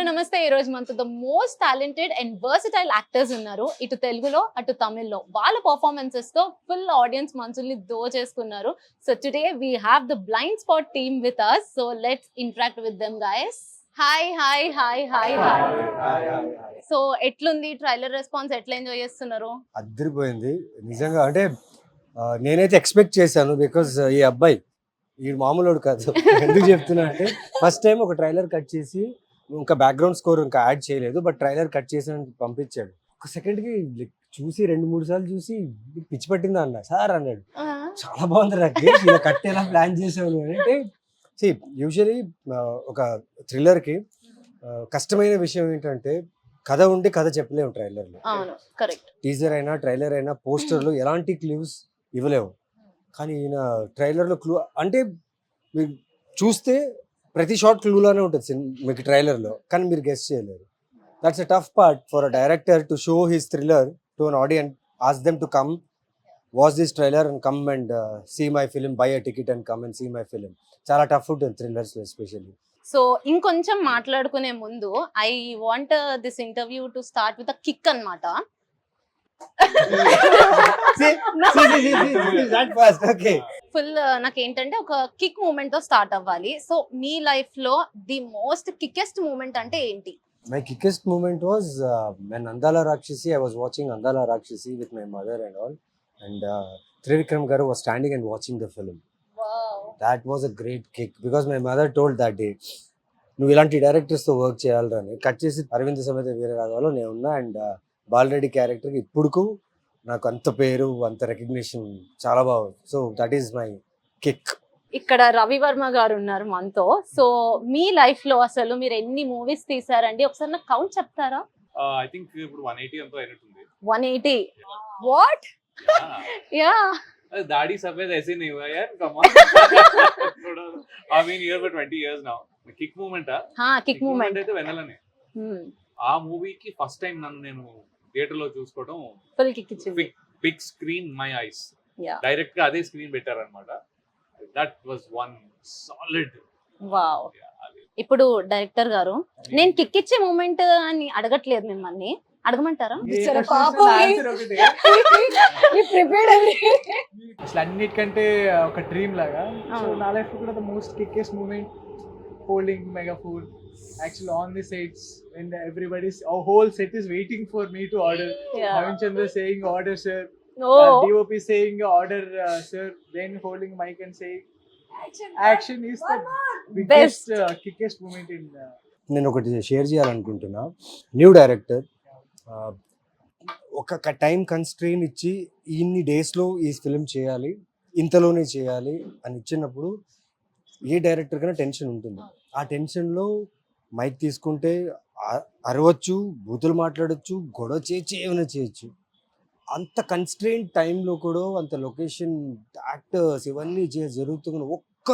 Hello నమస్తే. ఈ రోజు మనతో the most talented and versatile actors ఉన్నారు. ఇటు తెలుగులో అటు తమిళ్లో వాళ్ళ పర్ఫార్మెన్సెస్ తో ఫుల్ ఆడియన్స్ మనసుల్ని దోచేసుకున్నారు. So today we have the blind spot team with us. So let's interact with them guys. Hi hi hi hi hi. So ఎట్లుంది ట్రైలర్ రెస్పాన్స్? ఎట్లా ఎంజాయ్ చేస్తున్నారు? అద్దరిపోయింది నిజంగా. అంటే నేనైతే ఎక్స్పెక్ట్ చేశాను బికాజ్ ఈ అబ్బాయి ఈ మామూలుడు కాదు. ఎందుకు చెప్తున్నా అంటే ఫస్ట్ టైం ఒక ట్రైలర్ కట్ చేసి ఇంకా బ్యాక్గ్రౌండ్ స్కోర్ ఇంకా యాడ్ చేయలేదు, బట్ ట్రైలర్ కట్ చేసి పంపించాడు. ఒక సెకండ్కి చూసి 2-3 సార్లు చూసి పిచ్చి పట్టిందా అన్న సార్ అన్నాడు. చాలా బాగుంది రాకేష్, ఇలా కట్ ఎలా ప్లాన్ చేసావు అంటే. యూజువలీ ఒక థ్రిల్లర్కి కష్టమైన విషయం ఏంటంటే కథ ఉండి కథ చెప్పలేము ట్రైలర్లో. టీజర్ అయినా ట్రైలర్ అయినా పోస్టర్లో ఎలాంటి క్లూస్ ఇవ్వలేము. కానీ ఈయన ట్రైలర్లో క్లూ అంటే మీరు చూస్తే ప్రతి షాట్ క్లూలానే ఉంటుంది మీకు ట్రైలర్లో, కానీ మీరు గెస్ చేయలేరు. That's a tough part for a director to show his thriller to an audience, ask them to come watch this trailer and come and see my film, buy a ticket and come and see my film. చాలా tough ఉంటుంది thrillers especially. So ఇంకొంచెం మాట్లాడుకునే ముందు I want this interview to start with a kick అన్నమాట. Full నాకేంటంటే ఒక kick moment తో start అవ్వాలి. సో మీ లైఫ్ లో ది మోస్ట్ కిక్కెస్ట్ మూమెంట్ అంటే ఏంటి? My quickest moment was when Andala Rakshasi, I was watching Andala Rakshasi with my mother and all, and Trivikram Garu was standing and watching the film. Wow. That was a great kick because my mother told that day, నువ్వు ఇలాంటి డైరెక్టర్స్తో work చేయాలని. Cut చేసి అరవింద్ సమేత వీరరాఘవలో నేను ఉన్నా, and Bala Reddy క్యారెక్టర్కి ఇప్పుడుకు నాకు అంత పేరు అంత రికగ్నిషన్ చాలా బాగుంది. So that is my kick. ఇక్కడ రవివర్మ గారు ఉన్నారు మనతో. సో మీ లైఫ్ లో అసలు మీరు ఎన్ని మూవీస్ తీసారండి? ఒకసారి నాకు కౌంట్ చెప్తారా? ఐ థింక్ ఇప్పుడు 180 అంతా అయినట్టుంది. 180. వాట్? యా. दाढ़ी सफेद ऐसे नहीं हुआ यार, come on. I mean here for 20 years now. Kick moment kick moment అయితే వెన్నెలనే. ఆ మూవీకి ఫస్ట్ టైం నన్ను నేను థియేటర్ లో చూసుకోవడం ఫుల్ కిక్ ఇచ్చింది. Big screen my eyes, direct గా అదే స్క్రీన్ పెట్టారన్నమాట. That was one solid. Wow. ఇప్పుడు డైరెక్టర్ గారు, నేను కిక్ ఇచ్చే మూమెంట్ అని అడగట్లేదు, మిమ్మల్ని అడగమంటారా? అన్నిటికంటే ఒక డ్రీమ్ లాగా. సో నా లైఫ్ కూడా the most kickest moment holding megaphone actually on the sets when everybody's our whole set is waiting for me to order. Navin Chandra saying order sir, DOP saying order sir, then holding mic and saying action is the biggest kickest moment in నేను ఒకటి share చేయాలనుకుంటున్నా. New director ఒక time constrain ఇచ్చి ఇన్ని డేస్లో ఈ film చేయాలి, ఇంతలోనే చేయాలి అని ఇచ్చినప్పుడు ఏ డైరెక్టర్ కన్నా టెన్షన్ ఉంటుంది. ఆ టెన్షన్లో మైక్ తీసుకుంటే అరవచ్చు, బూతులు మాట్లాడచ్చు, గొడవ చేయొచ్చు, ఏమైనా చేయొచ్చు. అంత కన్స్ట్రెయిన్ టైంలో కూడా అంత లొకేషన్, యాక్టర్స్ ఇవన్నీ జరుగుతున్న ఒక్క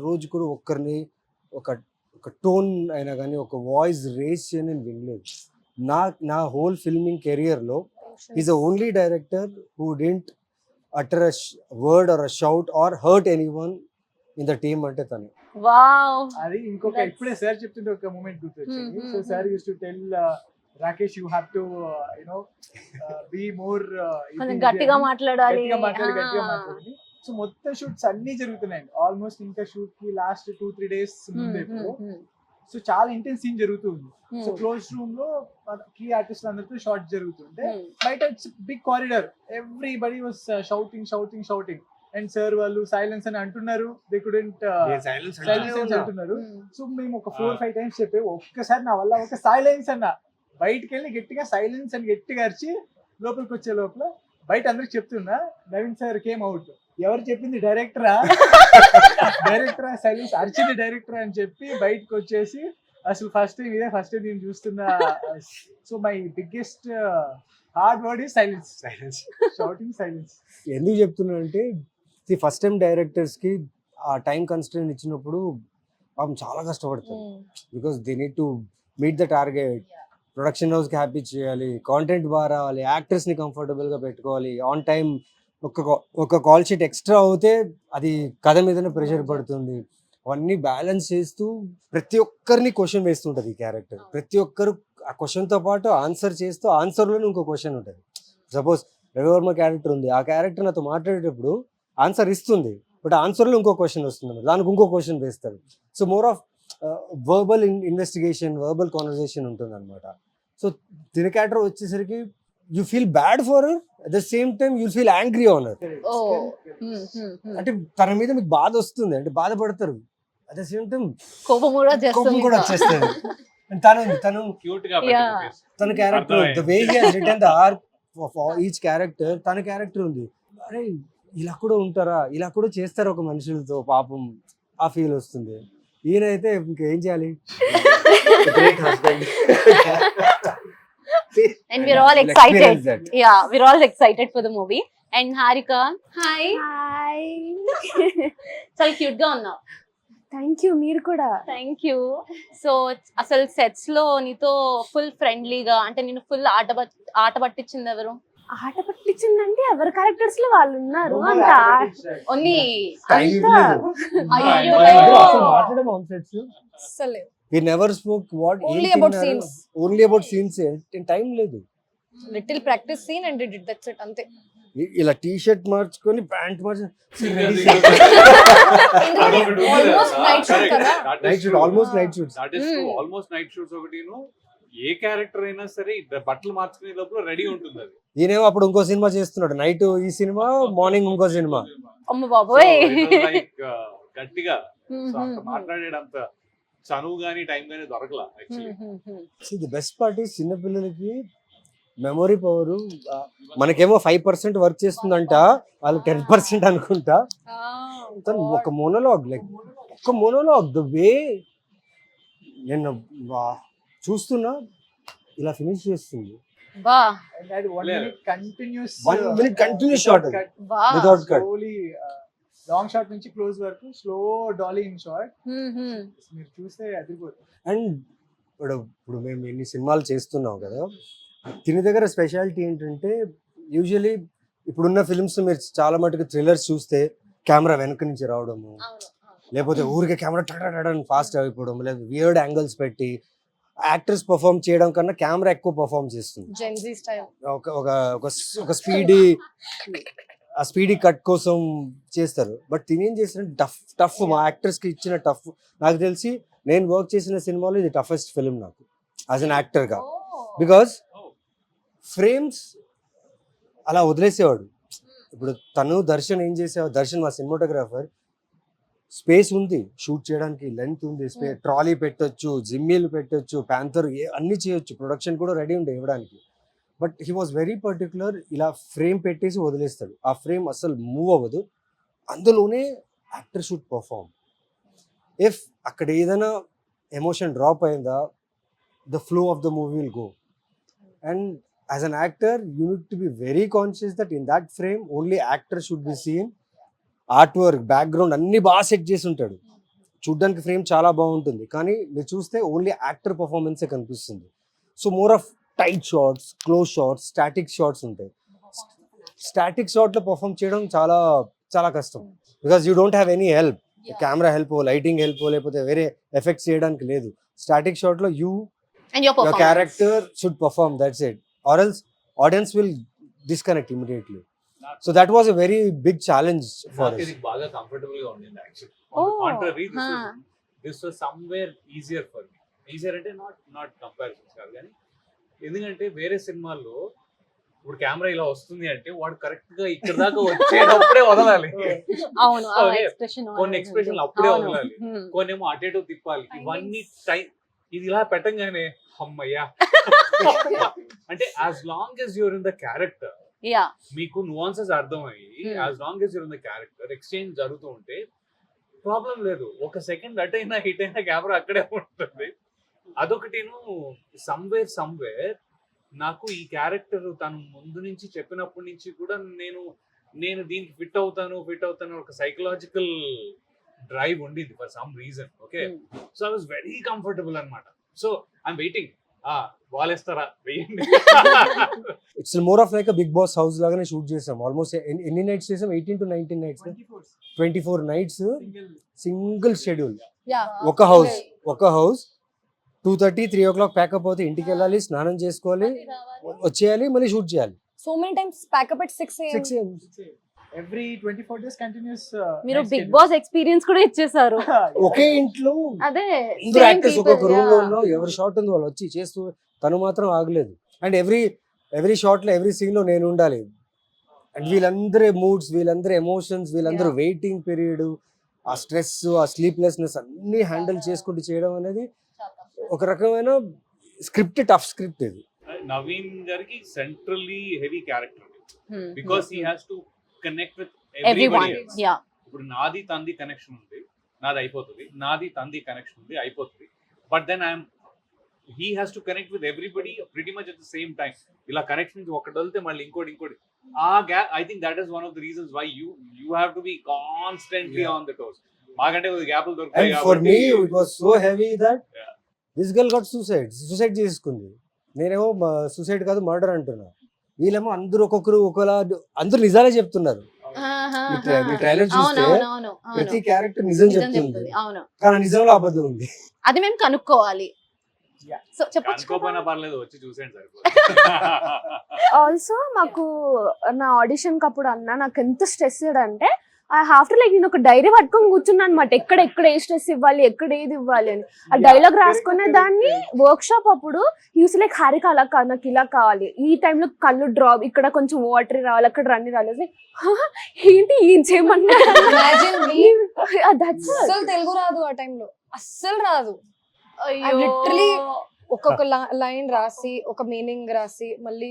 రోజు కూడా ఒక్కరిని ఒక టోన్ అయినా కానీ ఒక వాయిస్ రేస్ చేయని నేను వినలేదు. నా హోల్ ఫిల్మింగ్ కెరియర్లో is the only director who didn't utter a word or a shout or hurt anyone in the team అంటే తను. వావ్. అది ఇంకొక ఇప్పుడే సార్ చెప్తుంటే ఒక మూమెంట్ గుర్తొచ్చింది. So sir use to tell Rakesh you have to you know be more గట్టిగా మాట్లాడాలి. సో మొత్తం షూట్స్ అన్ని జరుగుతున్నాయి ఆల్మోస్ట్. ఇంకా షూట్ కి లాస్ట్ 2-3 డేస్ ముందే. సో చాలా ఇంటెన్స్ సీన్ జరుగుతుంది. సో క్లోజ్ రూమ్ లో కీ ఆర్టిస్ట్ అందరితో షాట్ జరుగుతుంటే బయట big corridor everybody was shouting and sir వాళ్ళు సైలెన్స్ అని అంటున్నారు. దే కుడెంట్ సైలెన్స్ అంటున్నారు. సో మేము ఒక 4-5 టైమ్స్ చెప్పే ఒక్కసారి నా వల్ల ఒక సైలెన్స్ అన్న, బయటకు వెళ్ళి గట్టిగా సైలెన్స్ అని గట్టిగా అరిచి లోపలికి వచ్చే లోపల బయట అందరికి చెప్తున్నా నవీన్ సార్ కేమ్ అవుట్. ఎవరు చెప్పింది? డైరెక్టరా సైలెన్స్ అరిచింది డైరెక్టరా అని చెప్పి బయటకు వచ్చేసి అసలు ఫస్ట్ టైం నేను చూస్తున్నా. So my biggest hard word is silence. Shouting silence. ఎందుకు చెప్తున్నానంటే ఫస్ట్ టైం డైరెక్టర్స్కి ఆ టైం కన్స్ట్రెయిన్ ఇచ్చినప్పుడు పాపం చాలా కష్టపడతారు. Because they need to meet the target. Production హౌస్కి హ్యాపీ చేయాలి, కాంటెంట్ బాగా రావాలి, యాక్టర్స్ని కంఫర్టబుల్గా పెట్టుకోవాలి, ఆన్ టైం ఒక కాల్ షీట్ ఎక్స్ట్రా అవుతే అది కథ మీదనే ప్రెషర్ పడుతుంది. అవన్నీ బ్యాలెన్స్ చేస్తూ ప్రతి ఒక్కరిని క్వశ్చన్ వేస్తుంటది ఈ క్యారెక్టర్. ప్రతి ఒక్కరు ఆ క్వశ్చన్ తో పాటు ఆన్సర్ చేస్తూ ఆన్సర్ లోనే ఇంకో క్వశ్చన్ ఉంటుంది. సపోజ్ రవివర్మ క్యారెక్టర్ ఉంది, ఆ క్యారెక్టర్ నాతో మాట్లాడేటప్పుడు ఆన్సర్ ఇస్తుంది, బట్ ఆన్సర్ లో ఇంకో క్వశ్చన్ వస్తుంది, దానికి ఇంకో క్వశ్చన్ వేస్తాడు. So more of verbal investigation, verbal conversation ఉంటుంది అనమాట. సో తిన క్యారెక్టర్ వచ్చేసరికి you feel bad for her, at the same time you feel angry on her. అంటే తన మీద మీకు బాధ వస్తుంది, అంటే బాధపడతారు, అట్ ద సేమ్ టైం కోపం కూడా కోపం చేస్తుంది కూడా ఇంకా. వచ్చేస్తుంది. And తను క్యూట్ గా Yeah. తన character, the way he has written the arc of each character, తన క్యారెక్టర్ ఉంది. అరే ఇలా కూడా ఉంటారా, ఇలా కూడా చేస్తారు ఒక మనుషులతో, పాపం ఆ ఫీల్ వస్తుంది. ఈయనైతే ఇంకేం చేయాలి, great husband. And we're all excited. Yeah, we're all excited for the movie. And Harika, hi. Hi చాలా క్యూట్ గా ఉన్నావు. థ్యాంక్ యూ, మీరు కూడా. Thank you. సో అసలు సెట్స్ లో నీతో ఫుల్ ఫ్రెండ్లీగా, అంటే నేను ఫుల్ ఆట పట్టించింది ఎవరు? ఆట పట్టించిందంటే ఎవరి క్యారెక్టర్స్ లో వాళ్ళు ఉన్నారు అంత ఓన్లీ Time అంతా. లేదు. అయ్యో. అసలు మాట్లాడడం on sets. We never spoke what Only ఏం about తిన్నారు, scenes. only about scenes. Time లేదు. Little practice scene and did that's it అంతే. ఇలా టీ షర్ట్ మార్చుకొని ప్యాంట్ మార్చుకొని Almost night shoot కదా. Night shoot, almost night shoots. That is true. Almost night shoots ఒకటిను. ఏ క్యారెక్టర్ అయినా సరే బట్టలు మార్చుకునే లోపల రెడీ ఉంటుంది అది. ఈయనేమో అప్పుడు ఇంకో సినిమా చేస్తున్నాడు, నైట్ ఈ సినిమా, మార్నింగ్ ఇంకో సినిమా. అమ్మ బాబోయ్. గట్టిగా సో అంత మాట్లాడేటంత చనువు గానీ టైం గానీ దొరకలా actually. The best part is చిన్నపిల్లలకి మెమొరీ పవర్. మనకేమో 5% వర్క్ చేస్తుందంట, వాళ్ళు 10% అనుకుంటా. తను ఒక మోనోలాగ్, లైక్ ఒక మోనోలాగ్, ద వే నేను చూస్తున్నా ఇలా ఫినిష్ చేస్తుంది. బా And that 1 minute continuous 1 minute continuous shot, బా. without cut. slowly long shot నుంచి క్లోజ్ వరకు స్లో డాలీ ఇన్ షాట్ మీరు చూస్తే అదిరిపోతుంది. అండ్ ఇప్పుడు మేము ఎన్ని సినిమాలు చేస్తున్నాం కదా, దీని దగ్గర స్పెషాలిటీ ఏంటంటే, యూజువలీ ఇప్పుడున్న ఫిల్మ్స్ మీరు చాలా మటుకు థ్రిల్లర్స్ చూస్తే కెమెరా వెనక నుంచి రావడము, లేకపోతే ఊరికే కెమెరా టడని ఫాస్ట్ అయిపోవడం, లేదా వియర్డ్ యాంగిల్స్ పెట్టి యాక్టర్స్ పర్ఫామ్ చేయడం కన్నా కెమెరా ఎక్కువ పర్ఫామ్ చేస్తుంది. Gen Z style. ఒక స్పీడీ కట్ కోసం చేస్తారు. బట్ తినేం చేసిన టఫ్ మా యాక్టర్స్ కి ఇచ్చిన టఫ్, నాకు తెలిసి నేను వర్క్ చేసిన సినిమాలో ఇది టఫెస్ట్ ఫిల్మ్ నాకు యాజ్ అన్ యాక్టర్ గా. బికాస్ ఫ్రేమ్స్ అలా వదిలేసేవాడు. ఇప్పుడు తను దర్శన్ ఏం చేసేవాడు, దర్శన్ మా సినిమాటోగ్రాఫర్, స్పేస్ ఉంది షూట్ చేయడానికి, లెంత్ ఉంది, ట్రాలీ పెట్టొచ్చు, జిమ్మీలు పెట్టొచ్చు, ప్యాంథర్ అన్ని చేయొచ్చు, ప్రొడక్షన్ కూడా రెడీ ఉండే ఇవ్వడానికి. But he was very particular, ఇలా ఫ్రేమ్ పెట్టేసి వదిలేస్తాడు, ఆ ఫ్రేమ్ అసలు మూవ్ అవ్వదు, అందులోనే యాక్టర్ షుడ్ పర్ఫామ్. ఇఫ్ అక్కడ ఏదైనా ఎమోషన్ డ్రాప్ అయిందా, the flow of the movie will go. And as an actor you need to be very conscious that in that frame only actor should be seen. Art work, background అన్ని బాగా set చేసి ఉంటాడు, చూడ్డానికి frame చాలా బాగుంటుంది, కానీ మీరు చూస్తే ఓన్లీ యాక్టర్ పర్ఫార్మెన్సే కనిపిస్తుంది. So more of tight shots, close shots, static shots ఉంటాయి. స్టాటిక్ షాట్ లో పర్ఫామ్ చేయడం చాలా చాలా కష్టం, because you don't have any help, camera help, lighting help, లేకపోతే వేరే ఎఫెక్ట్స్ చేయడానికి లేదు. స్టాటిక్ షాట్ లో you And your your performance. character should perform, that's it, or else audience will disconnect immediately. So that was a very big challenge for us. ఇది బాగా comfortable గా ఉండింది actually. Oh, contrary huh. This was somewhere easier for me. Easier అంటే not comparisons కాదు, కానీ ఎందుకంటే వేరే సినిమాల్లో ఇప్పుడు కెమెరా ఇలా వస్తుంది అంటే వాడు కరెక్ట్ గా ఇక్కడ దాకా వచ్చేటప్పుడే వదలాలి. అవును, ఆ Okay. expression కొన్ని ఎక్స్ప్రెషన్లు అప్పుడే అవును. వదలాలి, కొన్ని ఏమో అటు ఇటు తిప్పాలి. ఇవన్నీ టైం, ఇది ఇలా పెట్టంగానే అమ్మయ్యా అంటే as long as you're in the character, yeah మీకు నువాన్సెస్ అర్థమయ్యి as long as you're in the character, exchange జరుగుతూ ఉంటే ప్రాబ్లం లేదు. ఒక సెకండ్ అట్ అయినా హిట్ అయినా కెమెరా అక్కడే ఉంటుంది. అదొకటిను సమ్వేర్ నాకు ఈ క్యారెక్టర్ తను ముందు నుంచి చెప్పినప్పటి నుంచి కూడా నేను దీనికి ఫిట్ అవుతాను ఒక సైకలాజికల్ డ్రైవ్ ఉండింది for some reason. Okay, so I was very comfortable అనమాట. సో ఐఎమ్ వెయిటింగ్ వాళ్ళేస్తారా వెయ్యండి. It's more of like Bigg Boss house లాగానే షూట్ చేసాం. ఆల్మోస్ట్ ఎన్ని నైట్స్ చేసాం? 18 to 19 nights, 24 nights single schedule. Yeah ఒక హౌస్ 2:30, 3 o'clock ప్యాకప్ అవుతే ఇంటికి వెళ్ళాలి, స్నానం చేసుకోవాలి, వచ్చేయాలి, మళ్ళీ షూట్ చేయాలి. So many times pack up at 6 AM. 6 AM. Every 24 days continuous. మీరు బిగ్ బాస్ ఎక్స్పీరియన్స్ కూడా ఇచ్చేసారు. ఒకే ఇంట్లో అదే అందరూ same యాక్టర్స్ people, ఒక్కొక్క రూమ్ లో yeah. ఉన్నాం. ఎవరి షాట్ ఉంది వాళ్ళు వచ్చి చేస్తూ, తను మాత్రం ఆగలేదు. అండ్ ఎవ్రీ షాట్ లో ఎవ్రీ సీన్ లో నేను ఉండాలి. అండ్ వీళ్ళందరి మూడ్స్, వీళ్ళందరి ఎమోషన్స్, వీళ్ళందరూ వెయిటింగ్ పీరియడ్, ఆ స్ట్రెస్, ఆ స్లీప్లెస్నెస్ అన్ని హ్యాండిల్ చేసుకుంటూ చేయడం అనేది ఒక రకమైన టఫ్ స్క్రిప్ట్ ఇది. నవీన్ గారికి centrally heavy character Hmm. Because he has to connect with Everyone, everybody. yeah. ఇప్పుడు నాది తంది కనెక్షన్ ఉంది, నాది అయిపోతుంది. నాది తంది కనెక్షన్ ఉంది, అయిపోతుంది. But then he has to connect with everybody pretty much at the same time. ఇలా కనెక్షన్ ఒకటి వెళ్తే మళ్ళీ ఇంకోటి ఆ gap. I think that is one of the reasons why you have to be constantly on the toes. మాకంటే గ్యాప్లు దొరుకుతాయి and for me కాబట్టి it was so heavy that Yeah. This girl got suicide చేసుకుంది. నేనేమో suicide కాదు murder అంటున్నా. వీళ్ళేమో అందరూ ఒక్కొక్కరు ఒకలా, అందరూ నిజాలే చెప్తున్నారు. ఈ ట్రైలర్ చూస్తే అవును ప్రతి క్యారెక్టర్ నిజం చెప్తుంది, అవును. కానీ నిజంలో అబద్ధం ఉంది. అది మేము కనుక్కోవాలి. Yeah. సో చెప్పొచ్చు కదా. కనుక్కోపోయినా పర్లేదు, వచ్చి చూసేయండి సరిపోతుంది. ఆల్సో మాకు నా ఆడిషన్ కి అప్పుడు అన్న నాకు ఎంత స్ట్రెస్ అంటే ఐ హావ్ టు లైక్ నేను ఒక డైరీ పట్టుకొని కూర్చున్నా అనమాట. ఎక్కడ ఏ స్ట్రెస్ ఇవ్వాలి, ఎక్కడ ఏది ఇవ్వాలి అని ఆ డైలాగ్ రాసుకునే దాన్ని. వర్క్ షాప్ అప్పుడు యూస్ లైక్ హారిక అలా కాదు, నాకు ఇలా కావాలి, ఈ టైంలో కళ్ళు డ్రాప్, ఇక్కడ కొంచెం వాటర్ రావాలి, అక్కడ రన్ని రావాలి. ఏంటి ఏం చేయమన్నా Imagine me. దట్స్ అస్సలు తెలుగు రాదు ఆ టైంలో, అస్సలు రాదు. అయ్యో. literally ఒక్కొక్క లైన్ రాసి, ఒక మీనింగ్ రాసి, మళ్ళీ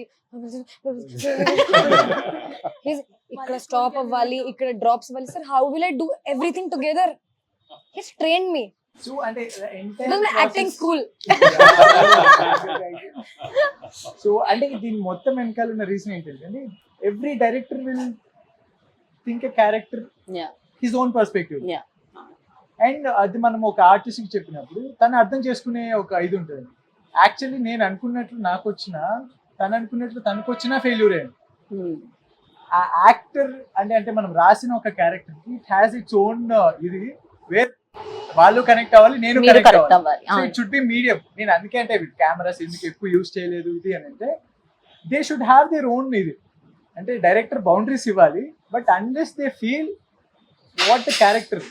ఇక్కడ స్టాప్ అవ్వాలి, ఇక్కడ డ్రాప్స్ అవ్వాలి. Sir how will I do everything together? His train me. So అంటే యాక్టింగ్ స్కూల్. సో అంటే దీని మొత్తం వెనకాల ఉన్న రీజన్ ఏంటంటే every director will think a character Yeah. His own perspective. Yeah. And అది మనం ఒక ఆర్టిస్ట్ కి చెప్పినప్పుడు తను అర్థం చేసుకునే ఒక ఇది ఉంటుంది. యాక్చువల్లీ నేను అనుకున్నట్లు నాకు వచ్చినా, తను అనుకున్నట్లు తనకు వచ్చినా ఫెయిల్యూర్ అయ్యింది. ఆ యాక్టర్ అంటే మనం రాసిన ఒక క్యారెక్టర్ కి ఇట్ హ్యాస్ ఇట్స్ ఓన్ ఇది వేర్ వాళ్ళు కనెక్ట్ అవ్వాలి, నేను మీరు కనెక్ట్ కరెక్ట్ అవ్వాలి. అవ్వాలి. So it should be medium. నేను అందుకే అంటే కెమెరాస్ ఎందుకు ఎక్కువ యూజ్ చేయలేదు ఇది అని అంటే they should have their own ఇది. అంటే డైరెక్టర్ బౌండరీస్ ఇవ్వాలి, but unless they feel what the character.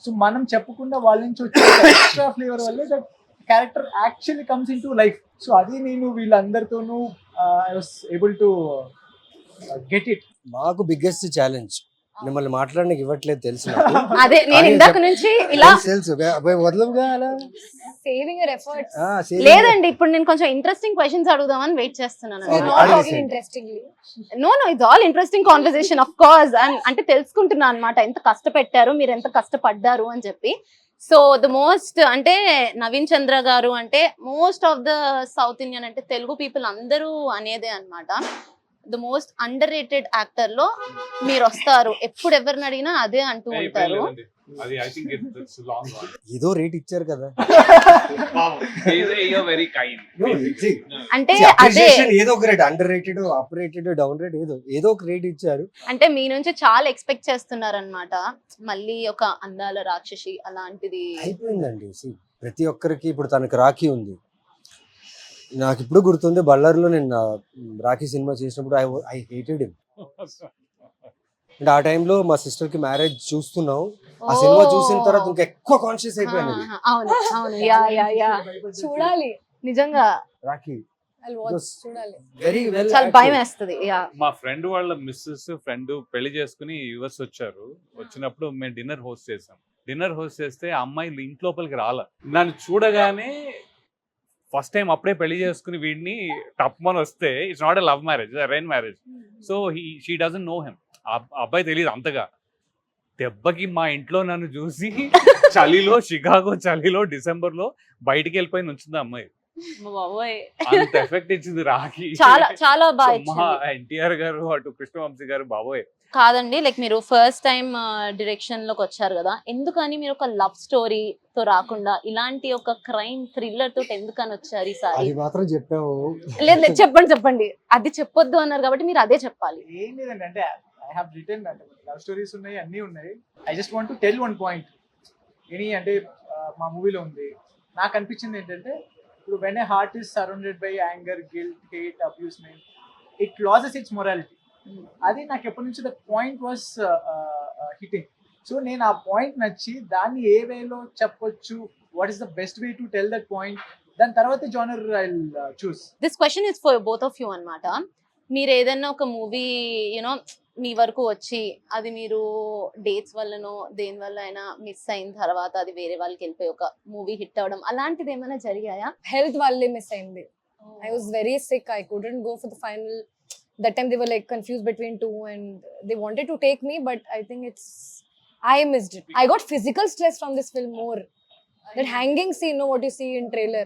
So మనం చెప్పకుండా వాళ్ళ నుంచి వచ్చే ఎక్స్ట్రా ఫ్లేవర్ వల్లే that character actually comes into life. So అది నేను వీళ్ళందరితోనూ I was able to get it. మాకు బిగ్గెస్ట్ ఛాలెంజ్ మిమ్మల్ని మాట్లాడడానికి ఇవ్వట్లేదు తెలుసు నాకు. అదే నేను ఇందాక నుంచి ఇలా తెలుసు వదలంగా అలా. Saving your efforts. లేదండి, ఇప్పుడు నేను కొంచెం ఇంట్రెస్టింగ్ క్వశ్చన్స్ అడుగుదామని వెయిట్ చేస్తున్నాను. Okay. నాట్ అడిగేసేయండి. Talking interestingly. No it's all interesting conversation of course. అంటే తెలుసుకుంటున్నా అనమాట ఎంత కష్టపెట్టారు, మీరు ఎంత కష్టపడ్డారు అని చెప్పి. సో ద మోస్ట్ అంటే నవీన్ చంద్ర గారు అంటే most of the south Indian అంటే తెలుగు పీపుల్ అందరూ అనేదే అన్నమాట. The most under rated actor లో మీరు వస్తారు. ఎప్పుడు ఎవరిని అడిగినా అదే అంటూ ఉంటారు. అది I think it's long one. ఏదో రేట్ ఇచ్చారు కదా. Very kind. అంటే అదే Appreciation ఏదో ఒక rate, under rated, up rated, down rate, ఏదో ఒక రేట్ ఇచ్చారు. అంటే మీ నుంచి చాలా ఎక్స్పెక్ట్ చేస్తున్నారు అనమాట. మళ్ళీ ఒక అందాల రాక్షసి అలాంటిది అయిపోయిందండి. See, ప్రతి ఒక్కరికి ఇప్పుడు తనకి రాఖీ ఉంది. నాకు ఇప్పుడు గుర్తుంది, బళ్ళారిలో నేను రాఖీ సినిమా చేసినప్పుడు ఐ హేటెడ్ హిమ్. అంటే ఆ టైంలో మా సిస్టర్ కి మ్యారేజ్ చూస్తున్నాం. ఆ సినిమా చూసిన తర్వాత ఇంకా ఎక్కువ కాన్షియస్ అయిపోయాను. అవును అవును యా యా యా చూడాలి, నిజంగా రాఖీ I'll watch, చూడాలి. Very well. చాలా భయం వేస్తుంది. యా మా ఫ్రెండ్ వాళ్ళ మిస్సెస్ ఫ్రెండ్ పెళ్లి చేసుకుని యుఎస్ వచ్చారు. వచ్చినప్పుడు మేము డిన్నర్ హోస్ట్ చేసాం. డిన్నర్ హోస్ట్ చేస్తే ఆ అమ్మాయి ఇంటి లోపలికి రాల. నన్ను చూడగానే ఫస్ట్ టైం అప్పుడే పెళ్లి చేసుకుని వీడిని టప్మని వస్తే it's not a love marriage, arrange marriage. So she doesn't know him. అబ్బాయి తెలియదు అంతగా. దెబ్బకి మా ఇంట్లో నన్ను చూసి చలిలో, షికాగో చలిలో డిసెంబర్ లో బయటికి వెళ్ళిపోయి నుంచింది అమ్మాయి. బాబోయ్. అంత ఎఫెక్ట్ ఇచ్చింది రాఖీ. చాలా చాలా బాగా మా ఇచ్చింది. ఎన్టీఆర్ గారు, అటు కృష్ణవంశీ గారు, బాబోయ్ కాదండి, లైక్ మీరు ఫస్ట్ టైం డైరెక్షన్ లోకి వచ్చారు కదా, ఎందుకని మీరు ఒక లవ్ స్టోరీతో రాకుండా ఇలాంటి ఒక క్రైమ్ థ్రిల్లర్ తోటి ఎందుకని వచ్చారు ఈసారి? అది మాత్రం చెప్పావు. లేదు లేదు, చెప్పండి. అది చెప్పొద్దు అన్నారు కాబట్టి మీరు అదే చెప్పాలి. ఏం లేదండి, అంటే ఐ హావ్ రిటర్న్ అంటే లవ్ స్టోరీస్ ఉన్నాయి, అన్నీ ఉన్నాయి. I just want to tell one point. అంటే మా మూవీలో ఉంది, నాకు అనిపించింది ఏంటంటే, ఇప్పుడు when a heart is surrounded by anger, guilt, hate, అబ్యూస్మెంట్, it losses it's morality. అది నాకు ఎప్పటి నుంచి that point was hitting. So నేను ఆ పాయింట్ నచ్చి దాన్ని ఏ వేలో చెప్పొచ్చు, what is the best way to tell that point, దాని తర్వాత genre I choose. This question is for both of you అన్నమాట. మీరు ఏదైనా ఒక మూవీ యూనో మీ వరకు వచ్చి అది మీరు డేట్స్ వల్లనో దేని వల్ల అయినా మిస్ అయిన తర్వాత అది వేరే వాళ్ళకి వెళ్ళిపోయి ఒక మూవీ హిట్ అవడం అలాంటిది ఏమైనా జరిగాయా? హెల్త్ వల్లే మిస్ అయింది. I was very sick. I couldn't go for the final. That time they were like confused between two and they wanted to take me, but I think I missed it. I got physical stress from this film more. That hanging scene, know what you see in trailer.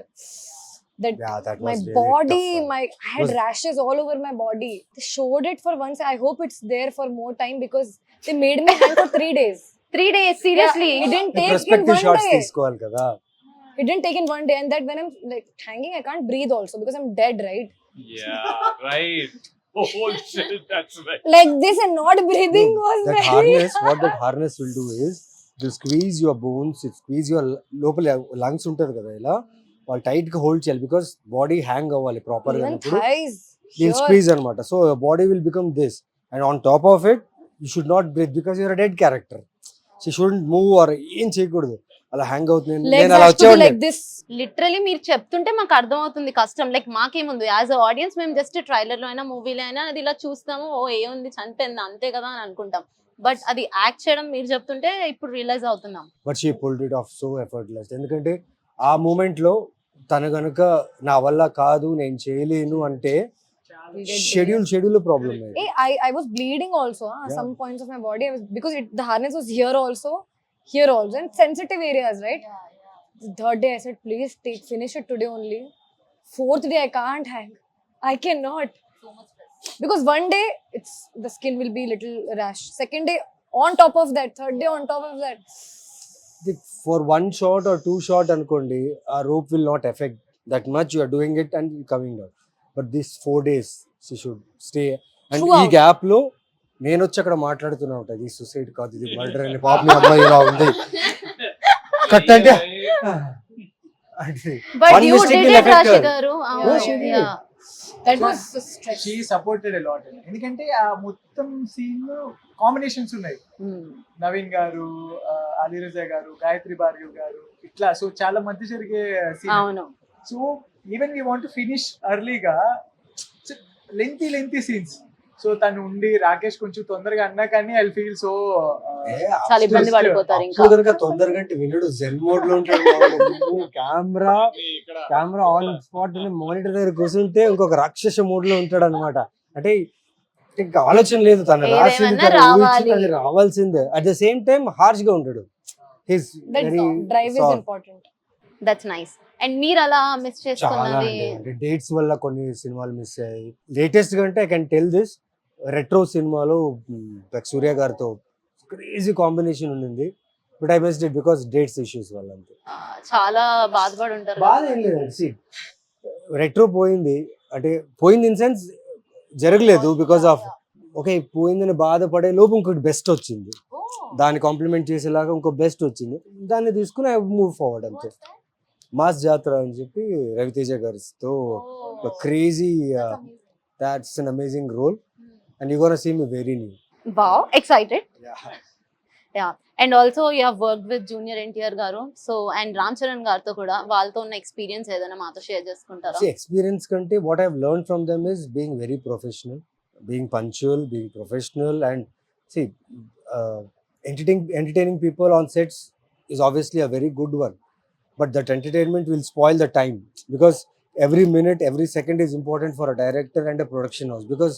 That Yeah, that my was really body, tough. I had rashes all over my body. They showed it for once. I hope it's there for more time because they made me hang for 3 days. 3 days seriously? Yeah, it didn't take in Perspective one shots day. తీసుకోవాలి కదా. It didn't take in one day, and that when I'm like hanging, I can't breathe also because I'm dead, right? Yeah, right. Oh shit, that's right. Like this and not breathing was That very harness, what that harness will do is it will squeeze your bones, it squeeze your లోపల lungs ఉంటది కదా, ఇలా వాళ్ళు tight గా hold చేయాలి because body hang అవ్వాలి proper గా. even ఇప్పుడు thighs. దీని Here. స్క్వీజ్ అనమాట. So body will become this and on top of it you should not breathe because you're dead character. She shouldn't move or ఏం చేయకూడదు, అలా hang అవుతుంది. Legs నేను అలా have to be వచ్చేవాడిని. like this. లిటరలీ మీరు చెప్తుంటే మాకు అర్థం అవుతుంది కష్టం. లైక్ మాకేముంది యాజ్ అ ఆడియన్స్, మేము జస్ట్ ట్రైలర్ లో అయినా మూవీలో అయినా అది ఇలా చూస్తాము, ఓ ఏముంది చనిపోయింది అంతే కదా అని అనుకుంటాం. బట్ అది యాక్ట్ చేయడం మీరు చెప్తుంటే ఇప్పుడు రియలైజ్ అవుతున్నాం. But she pulled it of so effortless. ఎందుకంటే ఆ మూమెంట్ లో తను గనుక నా వల్ల కాదు నేను చేయలేను అంటే schedule problem. Hey, I was bleeding also. Yeah. Some points of my body I was, because the harness was here also, and sensitive areas, right? The third day I said, please finish it today only. Fourth day I can't hang. I cannot. Because one day the skin will be little rash. Second day on top of that. Third day on top of that. For 1 shot or 2 shot అనుకోండి, ఆ rope will not affect that much. You are doing it and coming down. But this 4 days she should stay. And ఈ Throughout. Gap లో నేను వచ్చి అక్కడ మాట్లాడుతున్నా ఉంటా, ఇది సూసైడ్ కాదు, ఇది మర్డర్ అని. పాపం అమ్మాయి ఇలా ఉంది కట్ అంటే but One you mistake did will it affect రాశి her. గారు. Yeah, she did it. That was stress. She supported a lot. ఎందుకంటే ఆ మొత్తం సీన్ కాంబినేషన్స్ ఉన్నాయి. నవీన్ గారు, అలీరజా గారు, గాయత్రి భార్గవ్ గారు, ఇట్లా సో చాలా మధ్య జరిగే సీన్. అవును. So even we want to finish ఎర్లీగా, లెంతీ సీన్స్. సో తను ఉండి రాకేష్ కొంచెం తొందరగా అన్నా కానీ ఐ ఫీల్ సో చాలా ఇబ్బంది పడిపోతారు ఇంకా. అప్పుడు కనుక తొందరగా అంటే వినడు జెన్ మోడ్ లో ఉంటాడు. కెమెరా ఆన్ స్పాట్ మానిటర్ దగ్గర కూర్చుంటే ఇంకొక రాక్షస మూడ్ లో ఉంటాడు అనమాట. అంటే ఇంకా ఆలోచన లేదు, తను రాసింది ఏదేమన్నా తను రావాలి. ఊహించింది, అది రావాల్సిందే. At the same time harsh గా ఉంటాడు. His That's very all. Drive is important. That's nice. And మీరు అలా మిస్ చాలా చేసుకున్నది? అంటే డేట్స్ వల్ల కొన్ని సినిమాలు మిస్ అయ్యాయి. లేటెస్ట్ గా అంటే I can tell this, retro సినిమాలో సూర్య గారితో క్రేజీ కాంబినేషన్ ఉండింది. But I missed it because dates issues వల్ల. అంతే, చాలా బాధపడి ఉంటారు. బాధ ఏం లేదండి. రెట్రో పోయింది అంటే పోయింది ఇన్ సెన్స్ జరగలేదు బికాస్ ఆఫ్ ఓకే పోయిందని బాధపడే లోపు ఇంకొకటి బెస్ట్ వచ్చింది, దాన్ని కాంప్లిమెంట్ చేసేలాగా ఇంకో బెస్ట్ వచ్చింది, దాన్ని తీసుకుని ఐ మూవ్ ఫార్వర్డ్. అంతే. మాస్ జాతర అని చెప్పి రవితేజ గారితో crazy, that's an amazing role and you gonna see me very new. Wow, excited. Yeah, and also you have worked with junior NTR garu, so and Ram Charan గారితో కూడా, వాళ్ళతో ఉన్న ఎక్స్పీరియన్స్ ఏదైనా మాతో షేర్ చేసుకుంటారా? ఎక్స్పీరియన్స్ కంటే what I learn from them is being very professional, being punctual, being professional and see entertaining people on sets is obviously a very good one, but that entertainment will spoil the time because every minute every second is important for a director and a production house because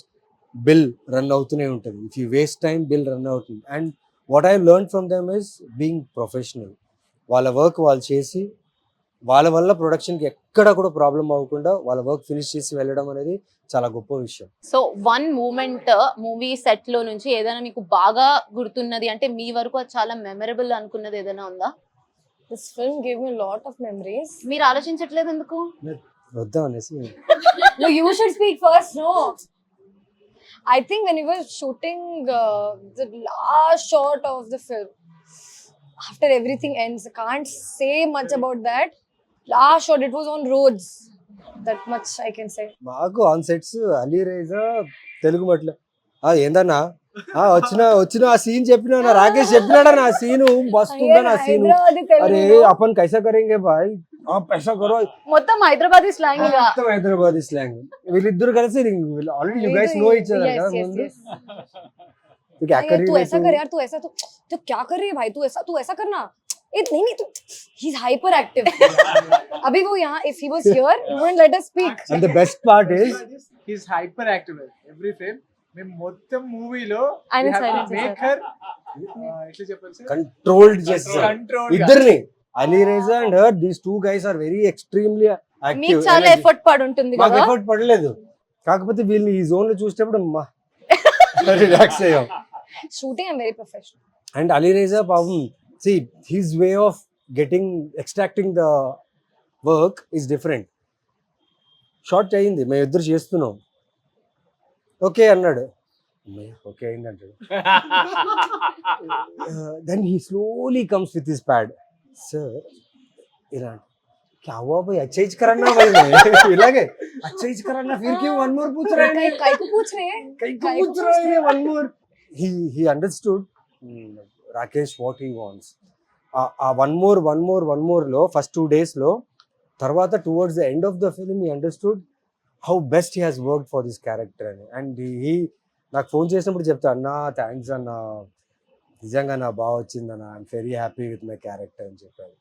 bill run avutune untadi. If you waste time, bill run out. And what I learned from them is being professional. వాళ్ళ work వాళ్ళు చేసి వాళ్ళ వల్ల ప్రొడక్షన్కి ఎక్కడ కూడా problem అవ్వకుండా వాళ్ళ work finish చేసి వెళ్ళడం అనేది చాలా గొప్ప విషయం. So one moment movie set లో నుంచి ఏదైనా మీకు బాగా గుర్తున్నది అంటే మీ వరకు అది చాలా మెమరబుల్ అనుకున్నది ఏదైనా ఉందా? This film gave me a lot of memories. మీరు ఆలోచించట్లేదు ఎందుకు? వద్దాం అనేసి. No, you should speak first. No. I think when we were shooting the last shot of the film, after everything ends, I can't say much about that. Last shot, it was on roads. That much I can say. మాకు on sets Ali Raiza Telugu Matla ఏందన్నా వచ్చిన ఆ scene చెప్పినా రాకేష్ చెప్పినాడా నా scene వస్తుందా నా scene అరే అపన్ కైసా కరేంగే బాయ్ పైసా కరో మొత్తం హైదరాబాదీ స్లాంగ్ గా మొత్తం హైదరాబాదీ స్లాంగ్. వీళ్ళిద్దరు కలిసి already you guys know each other కదా ముందు. तू ऐसा कर यार, तू ऐसा तो क्या कर रही है भाई, तू ऐसा करना. नहीं तू he's hyper active. अभी वो यहाँ if he was here he wouldn't let us speak. And the best part is he's hyper active every frame. మేము మొత్తం మూవీలో ఆయన silence మేక్ హర్ ఎట్లా చెప్పాలి సార్, కంట్రోల్డ్ చేస్తారు కంట్రోల్ ఇద్దరిని. Ali Reza and her these two guys are very extremely మీకు active. చాలా ఎఫర్ట్ పడి ఉంటుంది మాకు కదా. ఎఫర్ట్ పడలేదు, కాకపోతే వీళ్ళని ఈ జోన్ లో చూసేటప్పుడు రిలాక్స్ అయ్యాం. Shooting I'm very professional. And Ali Reza పాపం see his way of extracting the work is different. Short అయింది, మేము ఇద్దరు చేస్తున్నాం, ఓకే అన్నాడు, ఓకే అయింది అంటాడు. Then he slowly comes with his pad, sir ఇలా क्या हुआ भाई, अच्छा ही करना भाई मैं इलागे अच्छा ही करना फिर क्यों वन मोर पूछ रहे हैं, काय को पूछ रहे हैं? कहीं को पूछ रहे हैं one more. he understood Rakesh what he wants. one more లో ఫస్ట్ 2 days లో, తర్వాత towards the end of the film he understood how best he has worked for this character అని. and he నాకు ఫోన్ చేసినప్పుడు చెప్తా, అన్నా thanks అన్న, నిజంగా నా బాగా వచ్చింది అన్న, I'm very happy with my character అని చెప్పారు.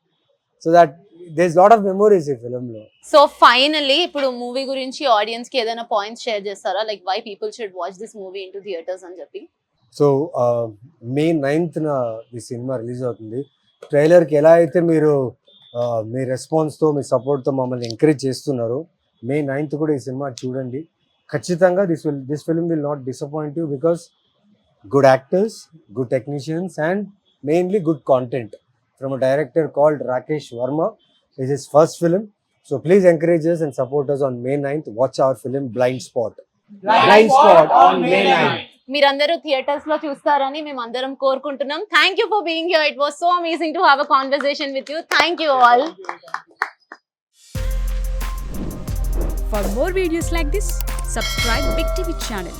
So that there is lot of memories ఈ ఫిల్మ్ లో. సో ఫైనల్లీ ఇప్పుడు మూవీ గురించి ఆడియన్స్ కి ఏదైనా పాయింట్స్ షేర్ చేస్తారా, like why people should watch this movie in to theatres అని చెప్పి? సో May 9th ఈ సినిమా రిలీజ్ అవుతుంది. ట్రైలర్కి ఎలా అయితే మీరు మీ రెస్పాన్స్తో మీ సపోర్ట్తో మమ్మల్ని ఎంకరేజ్ చేస్తున్నారు, May 9th కూడా ఈ సినిమా చూడండి ఖచ్చితంగా. This film will not disappoint you because good actors, good technicians and mainly good content from a director called Rakesh Verma. It's his first film. So please encourage us and support us on May 9th. Watch our film Blind Spot. Blind Spot on May 9th. మీరందరూ theatres లో చూస్తారని మేము అందరం కోరుకుంటున్నాం. Thank you for being here. It was so amazing to have a conversation with you. Thank you all. For more videos like this, subscribe Big TV channel.